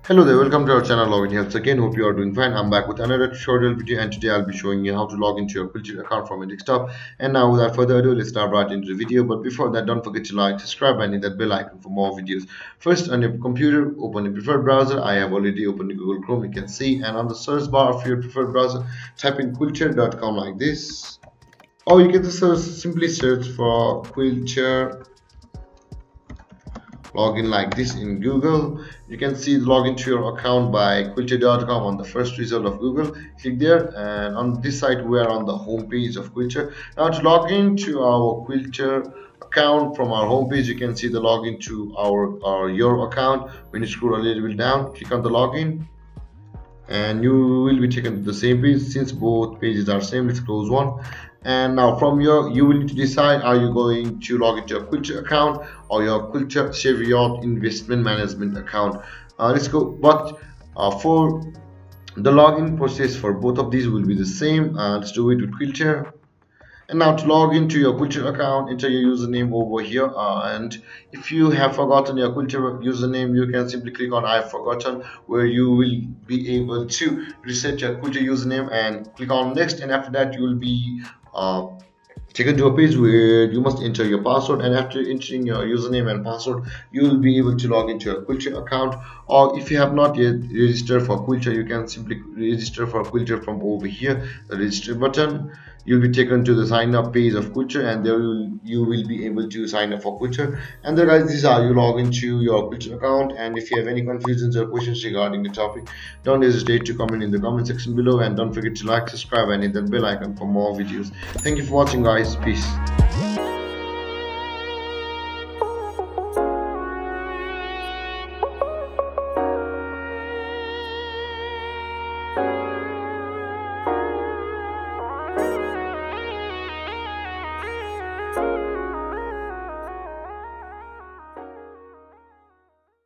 Hello there, welcome to our channel Login Helps again. Hope you are doing fine. I'm back with another tutorial video, and today I'll be showing you how to log into your Quilter account from your desktop. And now without further ado, let's start right into the video. But before that, don't forget to like, subscribe and hit that bell icon for more videos. First, on your computer, open your preferred browser. I have already opened the Google Chrome, you can see, and on the search bar of your preferred browser, type in quilter.com like this. Or you can just simply search for Quilter login like this in Google. You can see the login to your account by quilter.com on the first result of Google. Click there, and on this site we are on the home page of Quilter. Now to log in to our Quilter account from our home page, you can see the login to our your account. When you scroll a little bit down, click on the login and you will be taken to the same page. Since both pages are same, let's close one. And now from your, you will need to decide, are you going to log into your Quilter account or your Quilter Cheviot investment management account. Let's go. But for the login process for both of these will be the same. Let's do it with Quilter. And now to log into your Quilter account, enter your username over here, and if you have forgotten your Quilter username, you can simply click on I've forgotten, where you will be able to reset your Quilter username and click on next. And after that, you will be taken to a page where you must enter your password, and after entering your username and password, you will be able to log into your Quilter account. Or if you have not yet registered for Quilter, you can simply register for Quilter from over here, the register button. You'll be taken to the sign up page of Quilter, and there you will be able to sign up for Quilter. And then guys, this is how you log into your Quilter account. And if you have any confusions or questions regarding the topic, don't hesitate to comment in the comment section below, and don't forget to like, subscribe and hit that bell icon for more videos. Thank you for watching guys. Peace.